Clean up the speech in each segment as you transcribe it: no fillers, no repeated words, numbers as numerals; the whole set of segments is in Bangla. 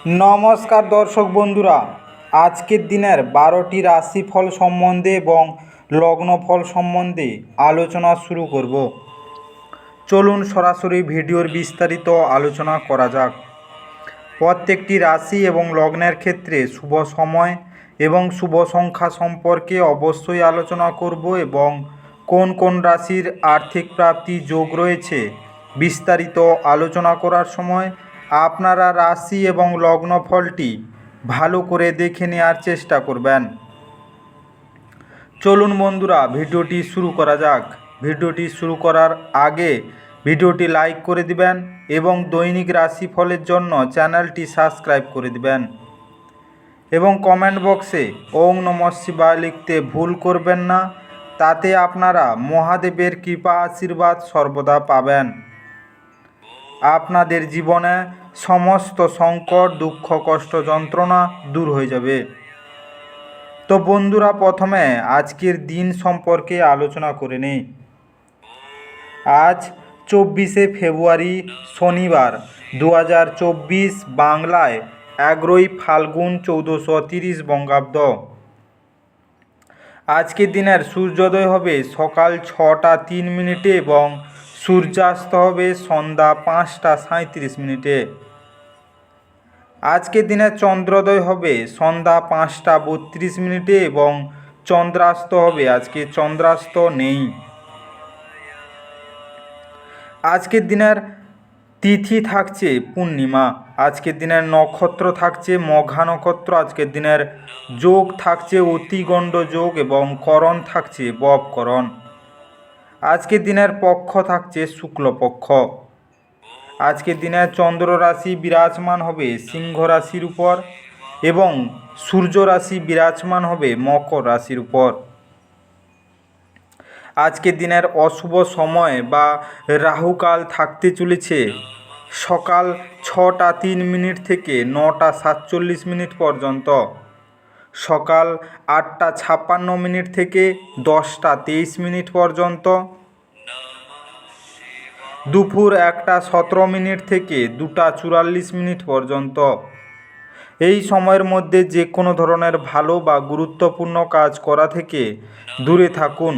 নমস্কার দর্শক বন্ধুরা, আজকের দিনের 12টি রাশিফল সম্বন্ধে এবং লগ্নফল সম্বন্ধে আলোচনা শুরু করব। চলুন সরাসরি ভিডিওর বিস্তারিত আলোচনা করা যাক। প্রত্যেকটি রাশি এবং লগ্নের ক্ষেত্রে শুভ সময় এবং শুভ সংখ্যা সম্পর্কে অবশ্যই আলোচনা করব এবং কোন কোন রাশির আর্থিক প্রাপ্তি যোগ রয়েছে বিস্তারিত আলোচনা করার সময় আপনারা রাশি এবং লগ্নফলটি ভালো করে দেখে নেওয়ার চেষ্টা করবেন। চলুন বন্ধুরা, ভিডিওটি শুরু করা যাক। ভিডিওটি শুরু করার আগে ভিডিওটি লাইক করে দিবেন এবং দৈনিক রাশিফলের জন্য চ্যানেলটি সাবস্ক্রাইব করে দিবেন এবং কমেন্ট বক্সে ওং নমঃ শিবায় লিখতে ভুল করবেন না, তাতে আপনারা মহাদেবের কৃপা আশীর্বাদ সর্বদা পাবেন। আপনাদের জীবনে সমস্ত সংকট, দুঃখ, কষ্ট, যন্ত্রণা দূর হয়ে যাবে। তো বন্ধুরা, প্রথমে আজকের দিন সম্পর্কে আলোচনা করে নিই। আজ 24শে ফেব্রুয়ারি শনিবার 2024, বাংলায় 11ই ফাল্গুন 1430 বঙ্গাব্দ। আজকের দিনের সূর্যোদয় হবে সকাল 6টা 3 মিনিটে এবং সূর্যাস্ত হবে সন্ধ্যা 5টা 37 মিনিটে। আজকের দিনে চন্দ্রোদয় হবে সন্ধ্যা 5টা 32 মিনিটে এবং চন্দ্রাস্ত হবে, আজকে চন্দ্রাস্ত নেই। আজকের দিনের তিথি থাকছে পূর্ণিমা। আজকের দিনের নক্ষত্র থাকছে মঘা নক্ষত্র। আজকের দিনের যোগ থাকছে অতিগণ্ড যোগ এবং করণ থাকছে ববকরণ। আজকের দিনের পক্ষ থাকছে শুক্লপক্ষ। আজকের দিনে চন্দ্র রাশি বিরাজমান হবে সিংহ রাশির উপর এবং সূর্য রাশি বিরাজমান হবে মকর রাশির উপর। আজকের দিনের অশুভ সময় বা রাহুকাল থাকতে চলেছে সকাল 6টা 3 মিনিট থেকে 9টা 47 মিনিট পর্যন্ত, সকাল 8টা 56 মিনিট থেকে 10টা 23 মিনিট পর্যন্ত, দুপুর 1টা 17 মিনিট থেকে 2টা 44 মিনিট পর্যন্ত। এই সময়ের মধ্যে যে কোনো ধরনের ভালো বা গুরুত্বপূর্ণ কাজ করা থেকে দূরে থাকুন।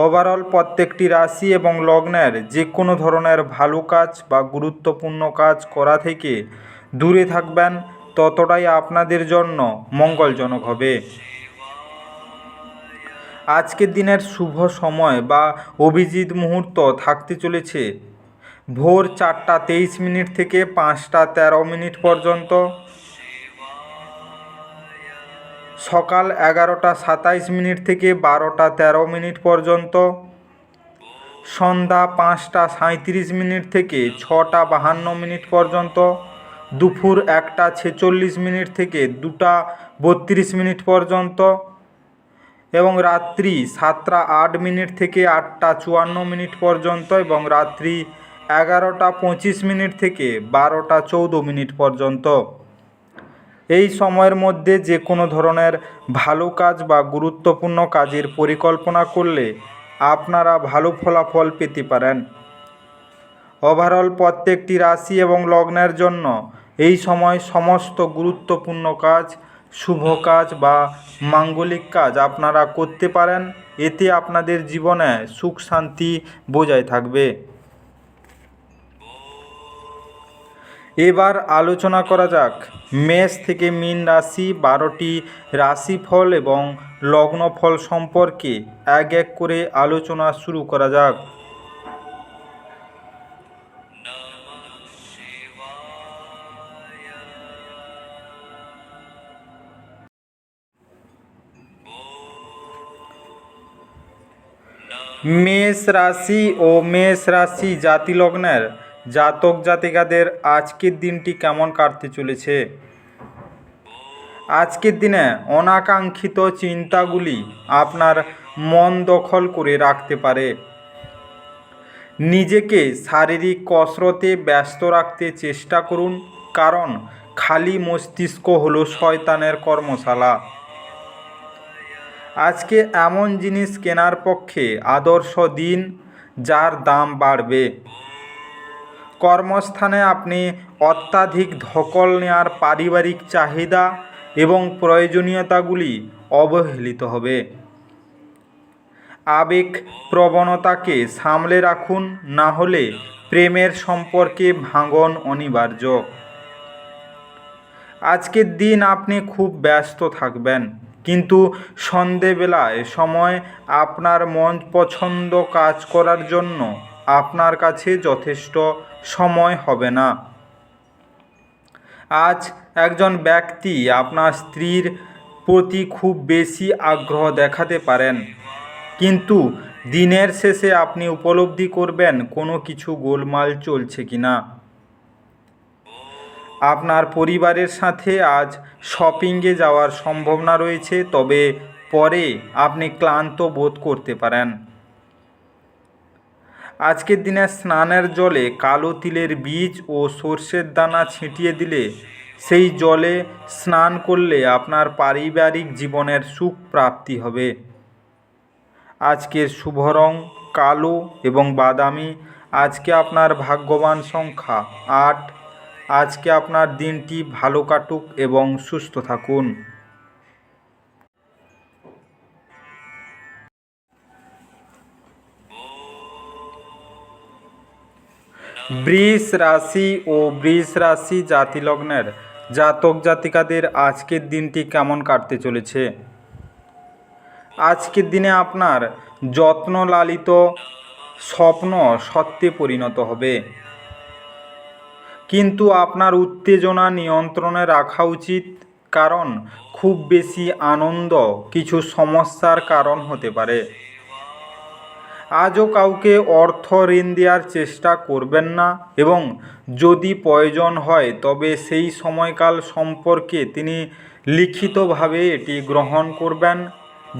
ওভারঅল প্রত্যেকটি রাশি এবং লগ্নের যে কোনো ধরনের ভালো কাজ বা গুরুত্বপূর্ণ কাজ করা থেকে দূরে থাকবেন, ততটাই আপনাদের জন্য মঙ্গলজনক হবে। আজকের দিনের শুভ সময় বা অভিজিৎ মুহূর্ত থাকতে চলেছে ভোর 4টা 23 মিনিট থেকে 5টা 13 মিনিট পর্যন্ত, সকাল 11টা 27 মিনিট থেকে 12টা 13 মিনিট পর্যন্ত, সন্ধ্যা 5টা 37 মিনিট থেকে 6টা 52 মিনিট পর্যন্ত, দুপুর 1টা 46 মিনিট থেকে 2টা 32 মিনিট পর্যন্ত এবং রাত্রি 7টা 8 মিনিট থেকে 8টা 54 মিনিট পর্যন্ত এবং রাত্রি 11টা 25 মিনিট থেকে 12টা 14 মিনিট পর্যন্ত। এই সময়ের মধ্যে যে কোনো ধরনের ভালো কাজ বা গুরুত্বপূর্ণ কাজের পরিকল্পনা করলে আপনারা ভালো ফলাফল পেতে পারেন। ওভারঅল প্রত্যেকটি রাশি এবং লগ্নের জন্য এই সময় সমস্ত গুরুত্বপূর্ণ কাজ, শুভ কাজ বা মাঙ্গলিক কাজ আপনারা করতে পারেন। এতে আপনাদের জীবনে সুখ শান্তি বজায় থাকবে। এবার আলোচনা করা যাক মেষ থেকে মীন রাশি 12টি রাশিফল এবং লগ্নফল সম্পর্কে এক এক করে আলোচনা শুরু করা যাক। মেষ রাশি ও মেষ রাশি জাতিলগ্নের জাতক জাতিকাদের আজকের দিনটি কেমন কাটতে চলেছে। আজকের দিনে অনাকাঙ্ক্ষিত চিন্তাগুলি আপনার মন দখল করে রাখতে পারে। নিজেকে শারীরিক কসরতে ব্যস্ত রাখতে চেষ্টা করুন, কারণ খালি মস্তিষ্ক হলো শয়তানের কর্মশালা। আজকে এমন জিনিস কেনার পক্ষে আদর্শ দিন যার দাম বাড়বে। কর্মস্থানে আপনি অত্যাধিক ধকল নেওয়ার পারিবারিক চাহিদা এবং প্রয়োজনীয়তাগুলি অবহেলিত হবে। আবেগ প্রবণতাকে সামলে রাখুন, না হলে প্রেমের সম্পর্কে ভাঙন অনিবার্য। আজকের দিন আপনি খুব ব্যস্ত থাকবেন, কিন্তু সন্ধেবেলায় সময় আপনার মন পছন্দ কাজ করার জন্য আপনার কাছে যথেষ্ট সময় হবে না। আজ একজন ব্যক্তি আপনার স্ত্রীর প্রতি খুব বেশি আগ্রহ দেখাতে পারেন, কিন্তু দিনের শেষে আপনি উপলব্ধি করবেন কোনো কিছু গোলমাল চলছে কিনা। আপনার পরিবারের সাথে আজ শপিংয়ে যাওয়ার সম্ভাবনা রয়েছে, তবে পরে আপনি ক্লান্ত বোধ করতে পারেন। আজকের দিনে স্নানের জলে কালো তিলের বীজ ও সর্ষের দানা ছিটিয়ে দিলে সেই জলে স্নান করলে আপনার পারিবারিক জীবনের সুখ প্রাপ্তি হবে। আজকের শুভ রং কালো এবং বাদামি। আজকে আপনার ভাগ্যবান সংখ্যা 8। আজকে আপনার দিনটি ভালো কাটুক এবং সুস্থ থাকুন। বৃষ রাশি ও বৃষ রাশি জাতিলগ্নের জাতক জাতিকাদের আজকের দিনটি কেমন কাটতে চলেছে? আজকের দিনে আপনার যত্ন লালিত স্বপ্ন সত্যে পরিণত হবে, কিন্তু আপনার উত্তেজনা নিয়ন্ত্রণে রাখা উচিত, কারণ খুব বেশি আনন্দ কিছু সমস্যার কারণ হতে পারে। আজও কাউকে অর্থ ঋণ দেওয়ার চেষ্টা করবেন না, এবং যদি প্রয়োজন হয় তবে সেই সময়কাল সম্পর্কে তিনি লিখিতভাবে এটি গ্রহণ করবেন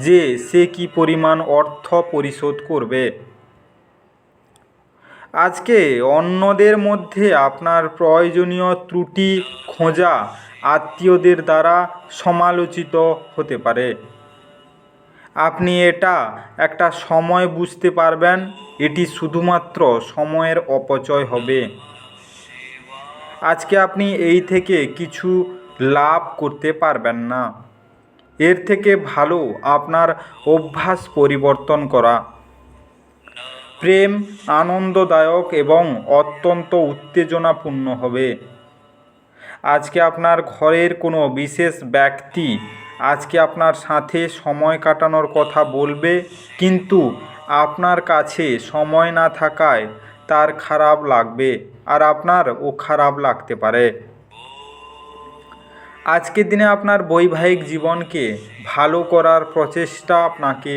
যে সে কী পরিমাণ অর্থ পরিশোধ করবে। আজকে অন্যদের মধ্যে আপনার প্রয়োজনীয় ত্রুটি খোঁজা আত্মীয়দের দ্বারা সমালোচিত হতে পারে। আপনি এটা একটা সময় বুঝতে পারবেন, এটি শুধুমাত্র সময়ের অপচয় হবে। আজকে আপনি এই থেকে কিছু লাভ করতে পারবেন না। এর থেকে ভালো আপনার অভ্যাস পরিবর্তন করা। প্রেম আনন্দদায়ক এবং অত্যন্ত উত্তেজনাপূর্ণ হবে। আজকে আপনার ঘরের কোনো বিশেষ ব্যক্তি আজকে আপনার সাথে সময় কাটানোর কথা বলবে, কিন্তু আপনার কাছে সময় না থাকায় তার খারাপ লাগবে, আর আপনারও খারাপ লাগতে পারে। আজকের দিনে আপনার বৈবাহিক জীবনকে ভালো করার প্রচেষ্টা আপনাকে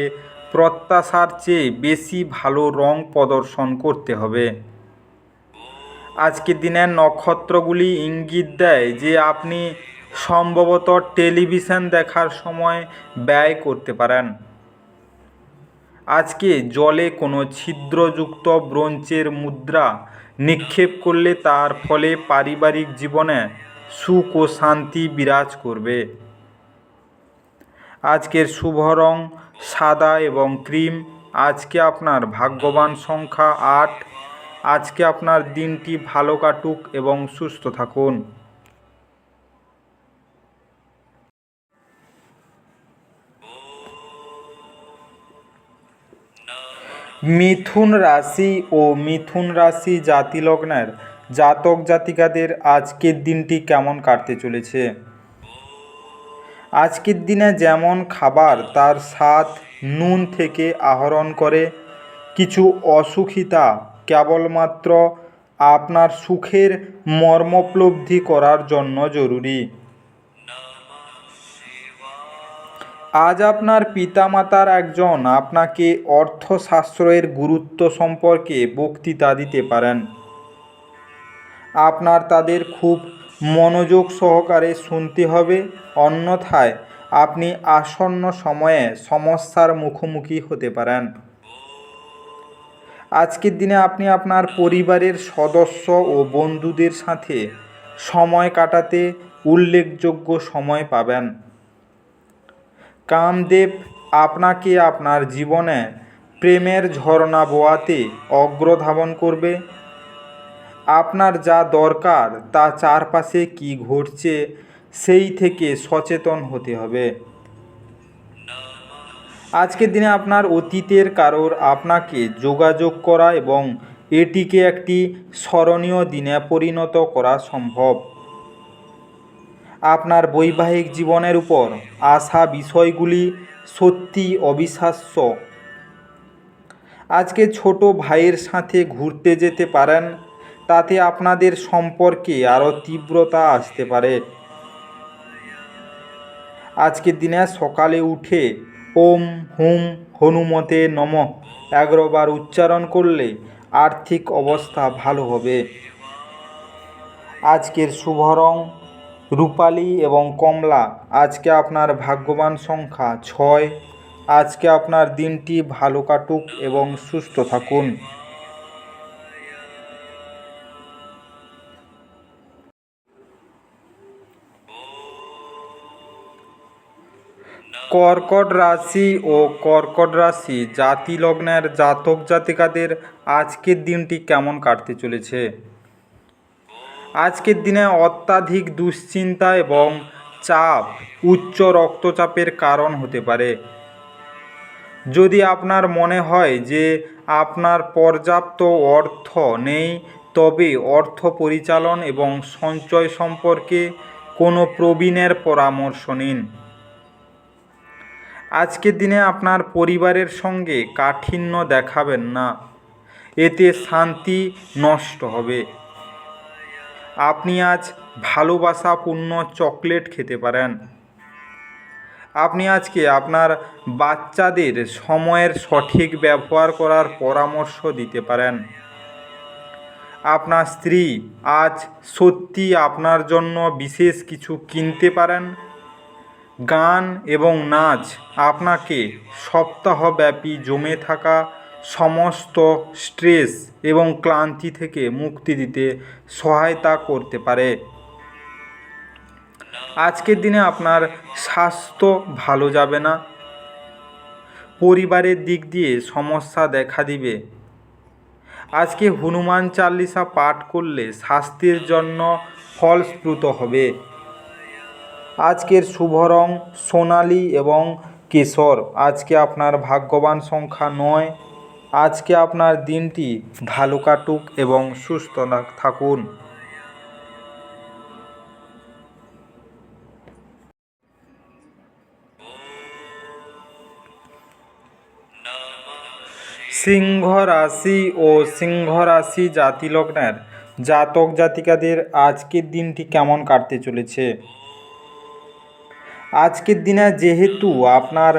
প্রত্যাশার চেয়ে বেশি ভালো রং প্রদর্শন করতে হবে। আজকের দিনের নক্ষত্রগুলি ইঙ্গিত দেয় যে আপনি সম্ভবত টেলিভিশন দেখার সময় ব্যয় করতে পারেন। আজকে জলে কোনো ছিদ্রযুক্ত ব্রোঞ্জের মুদ্রা নিক্ষেপ করলে তার ফলে পারিবারিক জীবনে সুখ ও শান্তি বিরাজ করবে। আজকের শুভ রং সাদা এবং ক্রিম। আজকে আপনার ভাগ্যবান সংখ্যা 8। আজকে আপনার দিনটি ভালো কাটুক এবং সুস্থ থাকুন। মিথুন রাশি ও মিথুন রাশি জাতিলগ্নের জাতক জাতিকাদের আজকের দিনটি কেমন কাটতে চলেছে? আজকের দিনে যেমন খাবার তার স্বাদ নুন থেকে আহরণ করে, কিছু অসুখিতা কেবলমাত্র আপনার সুখের মর্মোপলব্ধি করার জন্য জরুরি। আজ আপনার পিতামাতার একজন আপনাকে অর্থশাস্ত্রের গুরুত্ব সম্পর্কে বক্তৃতা দিতে পারেন। আপনার তাদের খুব মনোযোগ সহকারে শুনতে হবে, অন্যথায় আপনি আসন্ন সময়ে সমস্যার মুখোমুখি হতে পারেন। আজকের দিনে আপনি আপনার পরিবারের সদস্য ও বন্ধুদের সাথে সময় কাটাতে উল্লেখযোগ্য সময় পাবেন। কামদেব আপনাকে আপনার জীবনে প্রেমের ঝর্ণা বোয়াতে অগ্রধাবন করবে। আপনার যা দরকার তা চারপাশে কী ঘটছে সেই থেকে সচেতন হতে হবে। আজকের দিনে আপনার অতীতের কারোর আপনাকে যোগাযোগ করা এবং এটিকে একটি স্মরণীয় দিনে পরিণত করা সম্ভব। আপনার বৈবাহিক জীবনের উপর আসা বিষয়গুলি সত্যি অবিশ্বাস্য। আজকে ছোট ভাইয়ের সাথে ঘুরতে যেতে পারেন, তাতে আপনাদের সম্পর্কে আরও তীব্রতা আসতে পারে। আজকের দিনে সকালে উঠে ওম হুম হনুমতে নমঃ 11 বার উচ্চারণ করলে আর্থিক অবস্থা ভালো হবে। আজকের শুভ রং রূপালি এবং কমলা। আজকে আপনার ভাগ্যবান সংখ্যা 6। আজকে আপনার দিনটি ভালো কাটুক এবং সুস্থ থাকুন। কর্কট রাশি ও কর্কট রাশি জাতি লগ্নের জাতক জাতিকাদের আজকের দিনটি কেমন কাটতে চলেছে? আজকের দিনে অত্যাধিক দুশ্চিন্তা এবং চাপ উচ্চ রক্তচাপের কারণ হতে পারে। যদি আপনার মনে হয় যে আপনার পর্যাপ্ত অর্থ নেই, তবে অর্থ পরিচালন এবং সঞ্চয় সম্পর্কে কোনো প্রবীণের পরামর্শ নিন। আজকের দিনে আপনার পরিবারের সঙ্গে কাঠিন্য দেখাবেন না, এতে শান্তি নষ্ট হবে। আপনি আজ ভালোবাসাপূর্ণ চকলেট খেতে পারেন। আপনি আজকে আপনার বাচ্চাদের সময়ের সঠিক ব্যবহার করার পরামর্শ দিতে পারেন। আপনার স্ত্রী আজ সত্যি আপনার জন্য বিশেষ কিছু কিনতে পারেন। গান এবং নাচ আপনাকে সপ্তাহব্যাপী জমে থাকা সমস্ত স্ট্রেস এবং ক্লান্তি থেকে মুক্তি দিতে সহায়তা করতে পারে। আজকের দিনে আপনার স্বাস্থ্য ভালো যাবে না। পরিবারের দিক দিয়ে সমস্যা দেখা দিবে। আজকে হনুমান চালিসা পাঠ করলে স্বাস্থ্যের জন্য ফলপ্রসূ হবে। আজকের শুভ রং সোনালী এবং কেশর। আজকে আপনার ভাগ্যবান সংখ্যা 9। আজকে আপনার দিনটি ভালো কাটুক এবং সুস্থ থাকুন। সিংহ রাশি ও সিংহ রাশি জাতি লগ্নের জাতক জাতিকাদের আজকের দিনটি কেমন কাটতে চলেছে? আজকের দিনে যেহেতু আপনার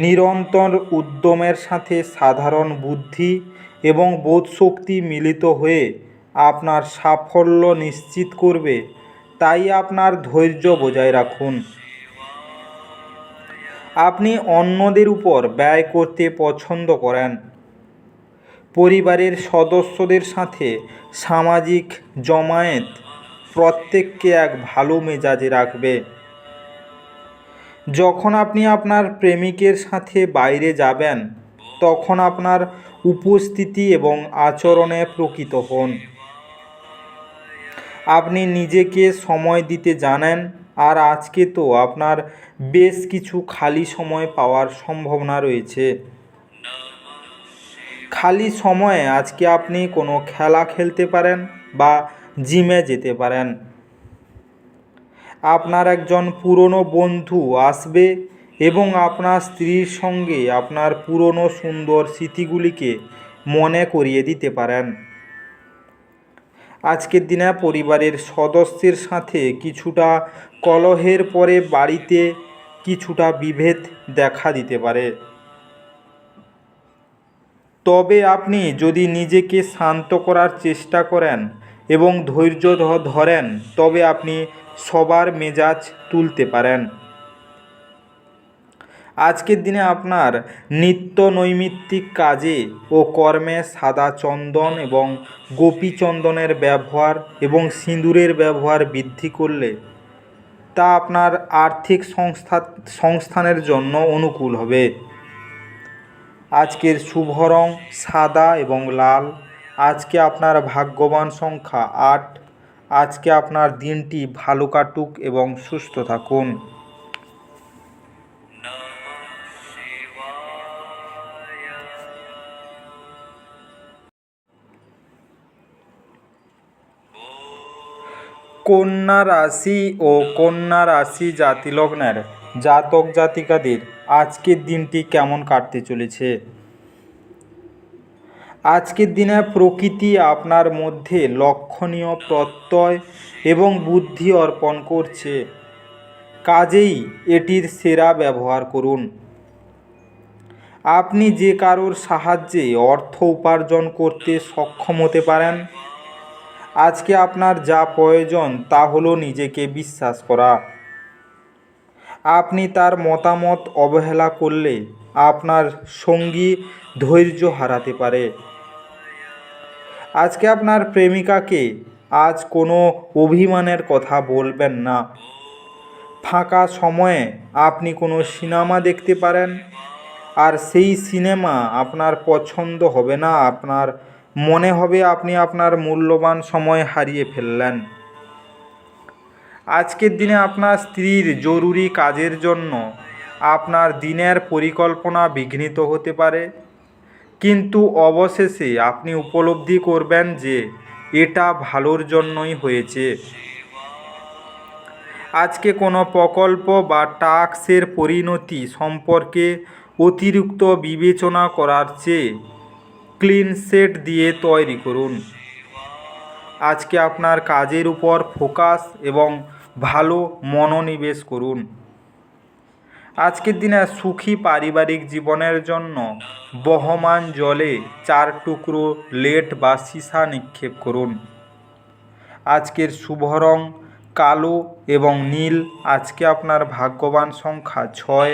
নিরন্তর উদ্যমের সাথে সাধারণ বুদ্ধি এবং বোধশক্তি মিলিত হয়ে আপনার সাফল্য নিশ্চিত করবে, তাই আপনার ধৈর্য বজায় রাখুন। আপনি অন্যদের উপর ব্যয় করতে পছন্দ করেন। পরিবারের সদস্যদের সাথে সামাজিক জমায়েত প্রত্যেককে এক ভালো মেজাজে রাখবে। যখন আপনি আপনার প্রেমিকের সাথে বাইরে যাবেন, তখন আপনার উপস্থিতি এবং আচরণে প্রকৃত হন। আপনি নিজেকে সময় দিতে জানেন, আর আজকে তো আপনার বেশ কিছু খালি সময় পাওয়ার সম্ভাবনা রয়েছে। খালি সময়ে আজকে আপনি কোনো খেলা খেলতে পারেন বা জিমে যেতে পারেন। আপনার একজন পুরনো বন্ধু আসবে এবং আপনার স্ত্রীর সঙ্গে আপনার পুরনো সুন্দর স্মৃতিগুলিকে মনে করিয়ে দিতে পারেন। আজকের দিনে পরিবারের সদস্যের সাথে কিছুটা কলহের পরে বাড়িতে কিছুটা বিভেদ দেখা দিতে পারে। তবে আপনি যদি নিজেকে শান্ত করার চেষ্টা করেন এবং ধৈর্য ধরেন, তবে আপনি সবার মেজাজ তুলতে পারেন। আজকের দিনে আপনার নিত্য নৈমিত্তিক কাজে ও কর্মে সাদা চন্দন এবং গোপী চন্দনের ব্যবহার এবং সিঁদুরের ব্যবহার বৃদ্ধি করলে তা আপনার আর্থিক সংস্থানের জন্য অনুকূল হবে। আজকের শুভ রং সাদা এবং লাল। আজকে আপনার ভাগ্যবান সংখ্যা 8। আজকে আপনার দিনটি ভালো কাটুক এবং সুস্থ থাকুন। কন্যা রাশি ও কন্যা রাশি জাতিলগ্নের জাতক জাতিকাদের আজকের দিনটি কেমন কাটতে চলেছে? আজকের দিনে প্রকৃতি আপনার মধ্যে লক্ষণীয় প্রত্যয় এবং বুদ্ধি অর্পণ করছে, কাজেই এটির সেরা ব্যবহার করুন। আপনি যে কারোর সাহায্যে অর্থ উপার্জন করতে সক্ষম হতে পারেন। আজকে আপনার যা প্রয়োজন তা হলো নিজেকে বিশ্বাস করা। আপনি তার মতামত অবহেলা করলে আপনার সঙ্গী ধৈর্য হারাতে পারে। আজকে আপনার প্রেমিকাকে আজ কোনো অভিমানের কথা বলবেন না। ফাঁকা সময়ে আপনি কোনো সিনেমা দেখতে পারেন, আর সেই সিনেমা আপনার পছন্দ হবে না। আপনার মনে হবে আপনি আপনার মূল্যবান সময় হারিয়ে ফেললেন। আজকের দিনে আপনার স্ত্রীর জরুরি কাজের জন্য আপনার দিনের পরিকল্পনা বিঘ্নিত হতে পারে, কিন্তু অবশেষে আপনি উপলব্ধি করবেন যে এটা ভালোর জন্যই হয়েছে। আজকে কোনো প্রকল্প বা টাস্কের পরিণতি সম্পর্কে অতিরিক্ত বিবেচনা করার চেয়ে ক্লিন সেট দিয়ে তৈরি করুন। আজকে আপনার কাজের উপর ফোকাস এবং ভালো মনোনিবেশ করুন। আজকের দিনে সুখী পারিবারিক জীবনের জন্য বহমান জলে 4 টুকরো লেড বা সীসা নিক্ষেপ করুন। আজকের শুভ রং কালো এবং নীল। আজকে আপনার ভাগ্যবান সংখ্যা 6।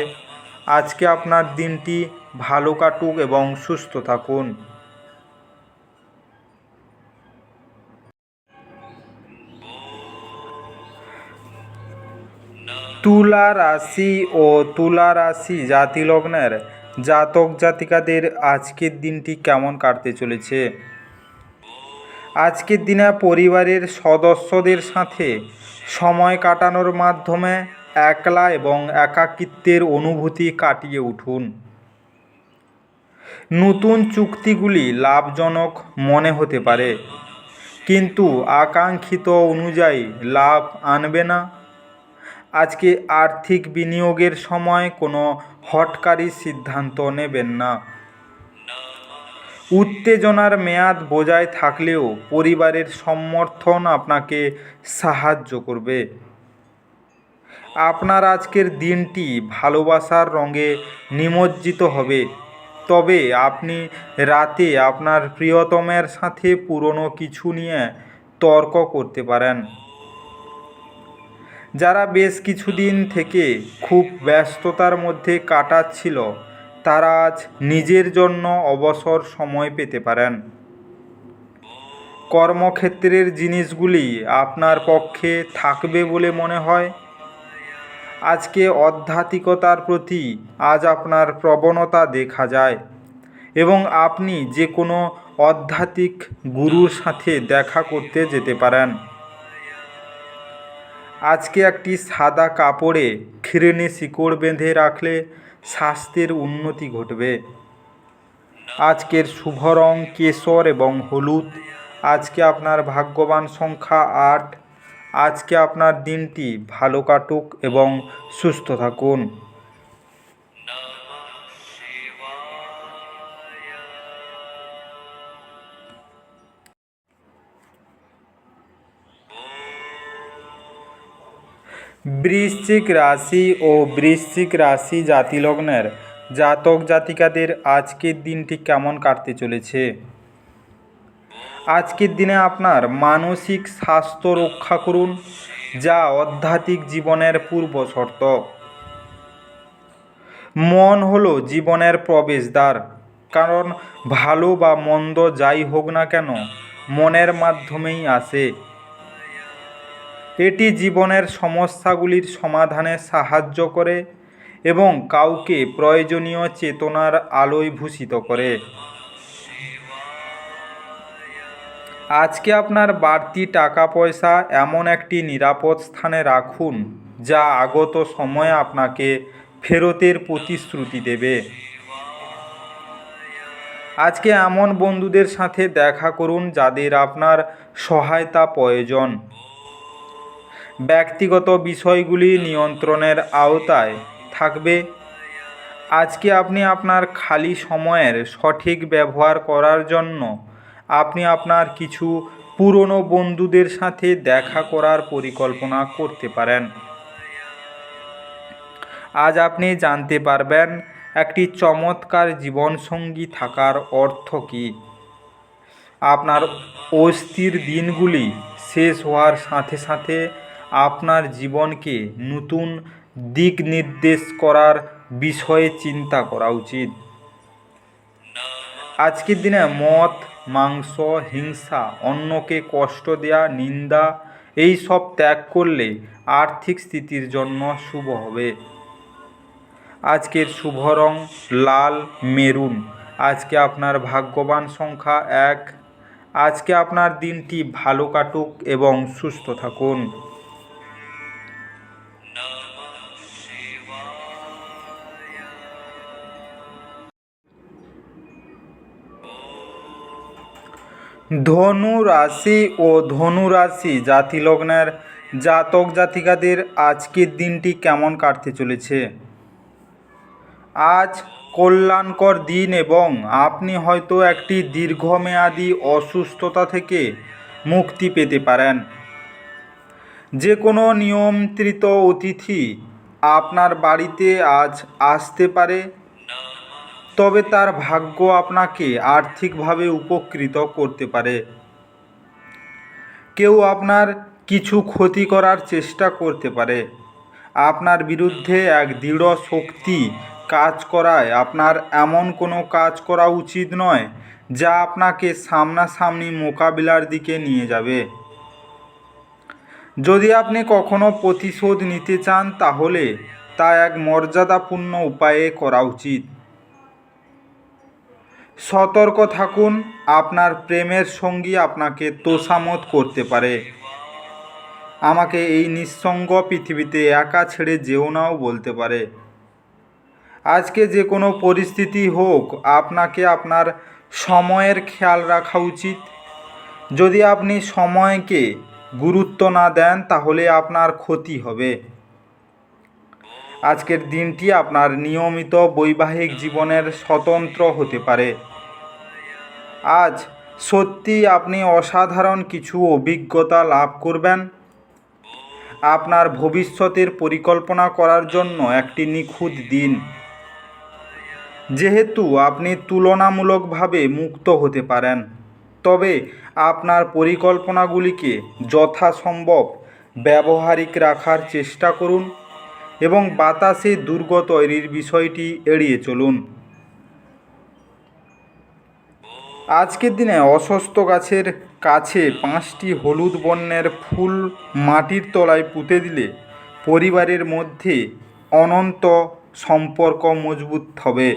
আজকে আপনার দিনটি ভালো কাটুক এবং সুস্থ থাকুন। তুলা রাশি ও তুলা রাশি জাতিলগ্নের জাতক জাতিকাদের আজকের দিনটি কেমন কাটতে চলেছে? আজকের দিনে পরিবারের সদস্যদের সাথে সময় কাটানোর মাধ্যমে একলা এবং একাকিত্বের অনুভূতি কাটিয়ে উঠুন। নতুন চুক্তিগুলি লাভজনক মনে হতে পারে, কিন্তু আকাঙ্ক্ষিত অনুযায়ী লাভ আনবে না। আজকে আর্থিক বিনিয়োগের সময় কোনো হঠকারী সিদ্ধান্ত নেবেন না। উত্তেজনার মেয়াদ বজায় থাকলেও পরিবারের সমর্থন আপনাকে সাহায্য করবে। আপনার আজকের দিনটি ভালোবাসার রঙে নিমজ্জিত হবে, তবে আপনি রাতে আপনার প্রিয়তমের সাথে পুরনো কিছু নিয়ে তর্ক করতে পারেন। যারা বেশ কিছুদিন থেকে খুব ব্যস্ততার মধ্যে কাটাচ্ছিল, তারা আজ নিজের জন্য অবসর সময় পেতে পারেন। কর্মক্ষেত্রের জিনিসগুলি আপনার পক্ষে থাকবে বলে মনে হয়। আজকে আধ্যাত্মিকতার প্রতি আজ আপনার প্রবণতা দেখা যায়, এবং আপনি যে কোনো আধ্যাত্মিক গুরুর সাথে দেখা করতে যেতে পারেন। আজকে একটি সাদা কাপড়ে খিরেনি শিকড় বেঁধে রাখলে স্বাস্থ্যের উন্নতি ঘটবে। আজকের শুভ রং কেশর এবং হলুদ। আজকে আপনার ভাগ্যবান সংখ্যা 8। আজকে আপনার দিনটি ভালো কাটুক এবং সুস্থ থাকুন। বৃশ্চিক রাশি ও বৃশ্চিক রাশি জাতিলগ্নের জাতক জাতিকাদের আজকের দিনটি কেমন কাটতে চলেছে? আজকের দিনে আপনার মানসিক স্বাস্থ্য রক্ষা করুন, যা আধ্যাত্মিক জীবনের পূর্ব শর্ত। মন হলো জীবনের প্রবেশদ্বার, কারণ ভালো বা মন্দ যাই হোক না কেন মনের মাধ্যমেই আসে। এটি জীবনের সমস্যাগুলির সমাধানে সাহায্য করে এবং কাউকে প্রয়োজনীয় চেতনার আলোয় ভূষিত করে। আজকে আপনার বাড়তি টাকা পয়সা এমন একটি নিরাপদ স্থানে রাখুন যা আগত সময়ে আপনাকে ফেরতের প্রতিশ্রুতি দেবে। আজকে এমন বন্ধুদের সাথে দেখা করুন যাদের আপনার সহায়তা প্রয়োজন। ব্যক্তিগত বিষয়গুলি নিয়ন্ত্রণের আওতায় থাকবে। আজকে আপনি আপনার খালি সময়ের সঠিক ব্যবহার করার জন্য আপনি আপনার কিছু পুরনো বন্ধুদের সাথে দেখা করার পরিকল্পনা করতে পারেন। আজ আপনি জানতে পারবেন একটি চমৎকার জীবনসঙ্গী থাকার অর্থ কী। আপনার অস্থির দিনগুলি শেষ হওয়ার সাথে সাথে আপনার জীবনকে নতুন দিক নির্দেশ করার বিষয়ে চিন্তা করা উচিত। আজকের দিনে মদ, মাংস, হিংসা, অন্যকে কষ্ট দেওয়া, নিন্দা এই সব ত্যাগ করলে আর্থিক স্থিতির জন্য শুভ হবে। আজকের শুভ রং লাল, মেরুন। আজকে আপনার ভাগ্যবান সংখ্যা 1। আজকে আপনার দিনটি ভালো কাটুক এবং সুস্থ থাকুন। ধনু রাশি ও ধনু রাশি জাতিলগ্নের জাতক জাতিকাদের আজকের দিনটি কেমন কাটতে চলেছে। আজ কল্যাণকর দিন এবং আপনি হয়তো একটি দীর্ঘমেয়াদী অসুস্থতা থেকে মুক্তি পেতে পারেন। যে কোনো নিয়ন্ত্রিত অতিথি আপনার বাড়িতে আজ আসতে পারে, তবে তার ভাগ্য আপনাকে আর্থিকভাবে উপকৃত করতে পারে। কেউ আপনার কিছু ক্ষতি করার চেষ্টা করতে পারে। আপনার বিরুদ্ধে এক দৃঢ় শক্তি কাজ করায় আপনার এমন কোনো কাজ করা উচিত নয় যা আপনাকে সামনাসামনি মোকাবিলার দিকে নিয়ে যাবে। যদি আপনি কখনো প্রতিশোধ নিতে চান তাহলে তা এক মর্যাদাপূর্ণ উপায়ে করা উচিত। সতর্ক থাকুন, আপনার প্রেমের সঙ্গী আপনাকে তোষামোদ করতে পারে। আমাকে এই নিঃসঙ্গ পৃথিবীতে একা ছেড়ে যেও নাও বলতে পারে। আজকে যে কোনো পরিস্থিতি হোক, আপনাকে আপনার সময়ের খেয়াল রাখা উচিত। যদি আপনি সময়কে গুরুত্ব না দেন তাহলে আপনার ক্ষতি হবে। আজকের দিনটি আপনার নিয়মিত বৈবাহিক জীবনের স্বতন্ত্র হতে পারে। আজ সত্যি আপনি অসাধারণ কিছু অভিজ্ঞতা লাভ করবেন। আপনার ভবিষ্যতের পরিকল্পনা করার জন্য একটি নিখুঁত দিন। যেহেতু আপনি তুলনামূলকভাবে মুক্ত হতে পারেন, তবে আপনার পরিকল্পনাগুলিকে যথাসম্ভব ব্যবহারিক রাখার চেষ্টা করুন এবং বাতাসে দুর্গ তৈরির বিষয়টি এড়িয়ে চলুন। আজকের দিনে অশ্বত্থ গাছের কাছে 5টি হলুদ বর্ণের ফুল মাটির তলায় পুঁতে দিলে পরিবারের মধ্যে অনন্ত সম্পর্ক মজবুত হবে।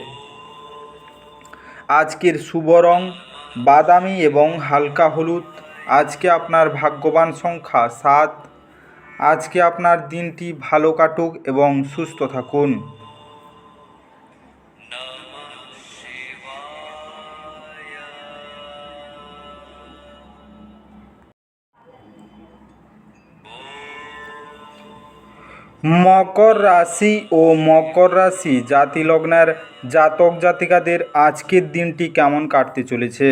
আজকের শুভ রং বাদামি এবং হালকা হলুদ। আজকে আপনার ভাগ্যবান সংখ্যা 7। আজকে আপনার দিনটি ভালো কাটুক এবং সুস্থ থাকুন। মকর রাশি ও মকর রাশি জাতিলগ্নের জাতক জাতিকাদের আজকের দিনটি কেমন কাটতে চলেছে।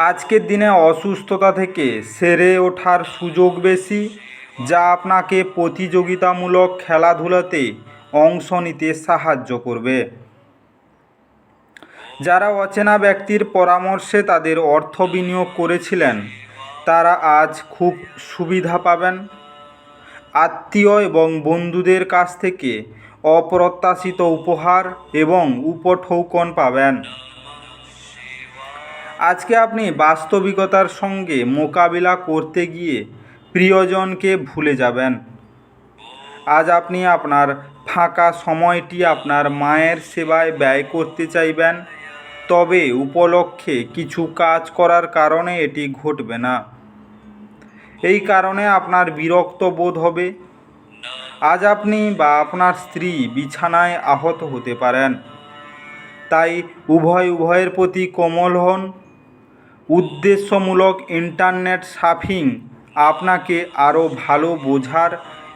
আজকের দিনে অসুস্থতা থেকে সেরে ওঠার সুযোগ বেশি, যা আপনাকে প্রতিযোগিতামূলক খেলাধুলাতে অংশ নিতে সাহায্য করবে। যারা অচেনা ব্যক্তির পরামর্শে তাদের অর্থ বিনিয়োগ করেছিলেন তারা আজ খুব সুবিধা পাবেন। আত্মীয় এবং বন্ধুদের কাছ থেকে অপ্রত্যাশিত উপহার এবং উপঢৌকন পাবেন। আজকে আপনি বাস্তবিকতার সঙ্গে মোকাবিলা করতে গিয়ে প্রিয়জনকে ভুলে যাবেন। আজ আপনি আপনার ফাঁকা সময়টি আপনার মায়ের সেবায় ব্যয় করতে চাইবেন। তবে উপলক্ষে কিছু কাজ করার কারণে এটি ঘটবে না। এই কারণে আপনার বিরক্ত বোধ হবে। আজ আপনি বা আপনার স্ত্রী বিছানায় আহত হতে পারেন। তাই উভয়ের প্রতি কোমল হন। উদ্দেশ্যমূলক ইন্টারনেট সার্ফিং আপনাকে আরও ভালো বোঝার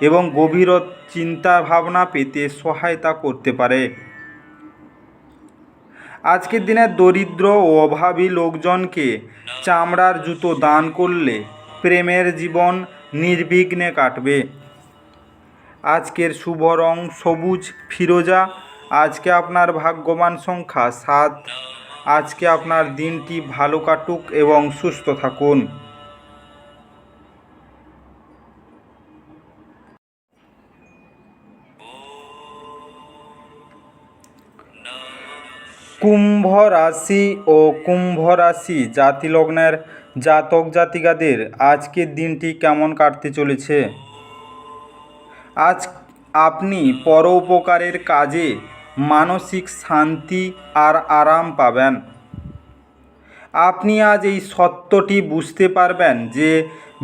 এবং গভীর চিন্তাভাবনা পেতে সহায়তা করতে পারে। আজকের দিনে দরিদ্র ও অভাবী লোকজনকে চামড়ার জুতো দান করলে প্রেমের জীবন নির্বিঘ্নে কাটবে। আজকের শুভ রং সবুজ ফিরোজা। আজকে আপনার ভাগ্যবান সংখ্যা 7। আজকে আপনার দিনটি ভালো কাটুক এবং সুস্থ থাকুন। কুম্ভ রাশি ও কুম্ভ রাশি জাতিলগ্নের জাতক জাতিকাদের আজকের দিনটি কেমন কাটতে চলেছে? আজ আপনি পরোপকারের কাজে মানসিক শান্তি আর আরাম পাবেন। আপনি আজ এই সত্যটি বুঝতে পারবেন যে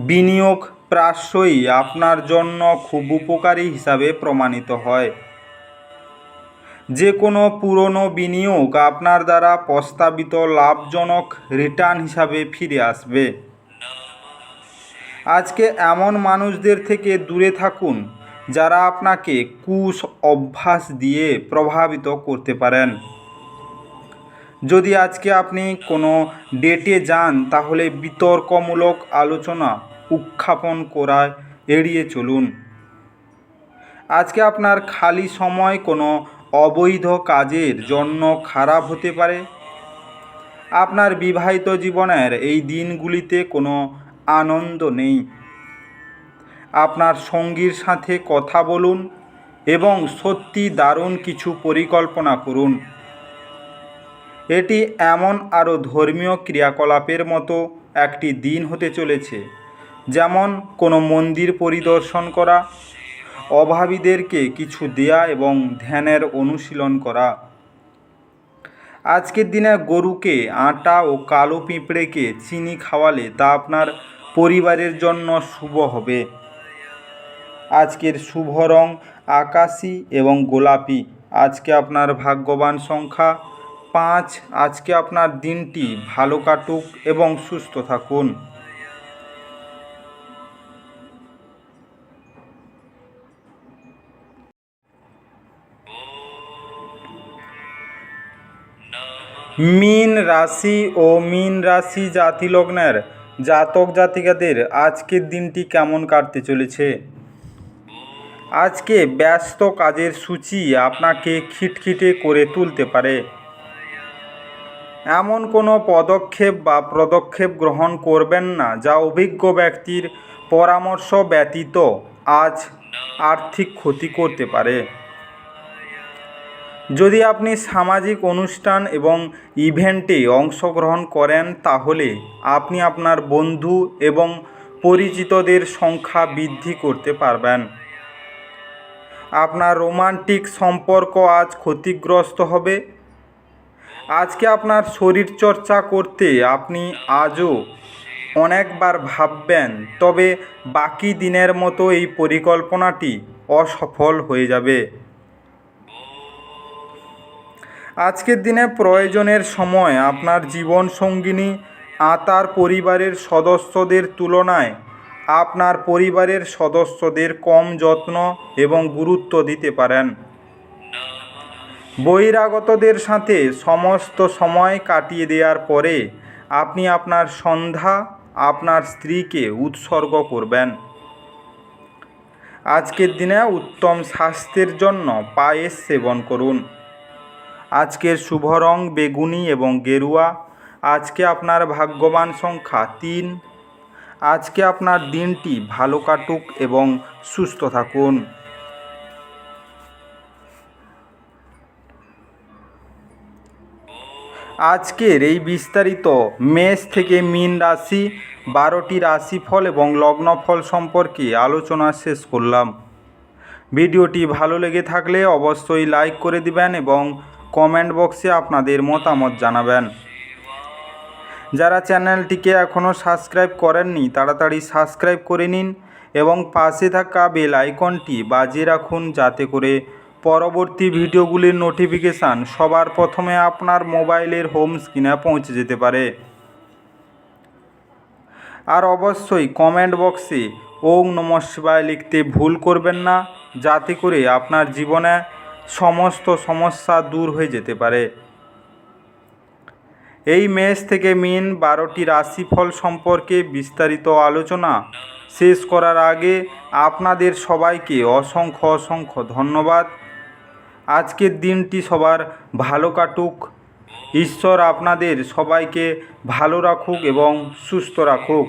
বিনিয়োগ প্রায়শই আপনার জন্য খুব উপকারী হিসাবে প্রমাণিত হয়। যে কোনো পুরনো বিনিয়োগ আপনার দ্বারা প্রস্তাবিত লাভজনক রিটার্ন হিসাবে ফিরে আসবে। আজকে এমন মানুষদের থেকে দূরে থাকুন যারা আপনাকে অভ্যাস দিয়ে প্রভাবিত করতে পারেন। যদি আজকে আপনি কোনো ডেটে যান তাহলে বিতর্কমূলক আলোচনা উত্থাপন করা এড়িয়ে চলুন। আজকে আপনার খালি সময় কোনো অবৈধ কাজের জন্য খারাপ হতে পারে। আপনার বিবাহিত জীবনের এই দিনগুলিতে কোনো আনন্দ নেই। আপনার সঙ্গীর সাথে কথা বলুন এবং সত্যি দারুণ কিছু পরিকল্পনা করুন। এটি এমন আরও ধর্মীয় ক্রিয়াকলাপের মতো একটি দিন হতে চলেছে, যেমন কোনো মন্দির পরিদর্শন করা, অভাবীদেরকে কিছু দেয়া এবং ধ্যানের অনুশীলন করা। আজকের দিনে গরুকে আটা ও কালো পিঁপড়েকে চিনি খাওয়ালে তা আপনার পরিবারের জন্য শুভ হবে। আজকের শুভ রং আকাশী এবং গোলাপি। আজকে আপনার ভাগ্যবান সংখ্যা 5। আজকে আপনার দিনটি ভালো কাটুক এবং সুস্থ থাকুন। মীন রাশি ও মীন রাশি জাতিলগ্নের জাতক জাতিকাদের আজকের দিনটি কেমন কাটতে চলেছে? আজকে ব্যস্ত কাজের সূচি আপনাকে খিটখিটে করে তুলতে পারে। এমন কোনো পদক্ষেপ গ্রহণ করবেন না যা অভিজ্ঞ ব্যক্তির পরামর্শ ব্যতীত আজ আর্থিক ক্ষতি করতে পারে। যদি আপনি সামাজিক অনুষ্ঠান এবং ইভেন্টে অংশগ্রহণ করেন তাহলে আপনি আপনার বন্ধু এবং পরিচিতদের সংখ্যা বৃদ্ধি করতে পারবেন। আপনার রোমান্টিক সম্পর্ক আজ ক্ষতিগ্রস্ত হবে। আজকে আপনার শরীরচর্চা করতে আপনি আজও অনেকবার ভাববেন, তবে বাকি দিনের মতো এই পরিকল্পনাটি অসফল হয়ে যাবে। আজকের দিনে প্রয়োজনের সময় আপনার জীবনসঙ্গিনী তার পরিবারের সদস্যদের তুলনায় আপনার পরিবারের সদস্যদের কম যত্ন এবং গুরুত্ব দিতে পারেন। বহিরাগতদের সাথে সমস্ত সময় কাটিয়ে দেওয়ার পরে আপনি আপনার সন্ধ্যা আপনার স্ত্রীকে উৎসর্গ করবেন। আজকের দিনে উত্তম স্বাস্থ্যের জন্য পায়েস সেবন করুন। আজকের শুভ রং বেগুনি এবং গেরুয়া। আজকে আপনার ভাগ্যবান সংখ্যা 3। আজকে আপনার দিনটি ভালো কাটুক এবং সুস্থ থাকুন। আজকের এই বিস্তারিত মেষ থেকে মীন রাশি 12টি রাশিফল এবং লগ্নফল সম্পর্কে আলোচনা শেষ করলাম। ভিডিওটি ভালো লেগে থাকলে অবশ্যই লাইক করে দিবেন এবং কমেন্ট বক্সে আপনাদের মতামত জানাবেন। যারা চ্যানেলটিকে এখনও সাবস্ক্রাইব করেননি তাড়াতাড়ি সাবস্ক্রাইব করে নিন এবং পাশে থাকা বেল আইকনটি বাজিয়ে রাখুন, যাতে করে পরবর্তী ভিডিওগুলির নোটিফিকেশান সবার প্রথমে আপনার মোবাইলের হোম স্ক্রিনে পৌঁছে যেতে পারে। আর অবশ্যই কমেন্ট বক্সে ওম নমঃ শিবায় লিখতে ভুল করবেন না, যাতে করে আপনার জীবনে সমস্ত সমস্যা দূর হয়ে যেতে পারে। এই মেষ থেকে মীন 12টি রাশিফল সম্পর্কে বিস্তারিত আলোচনা শেষ করার আগে আপনাদের সবাইকে অসংখ্য ধন্যবাদ। আজকের দিনটি সবার ভালো কাটুক। ঈশ্বর আপনাদের সবাইকে ভালো রাখুক এবং সুস্থ রাখুক।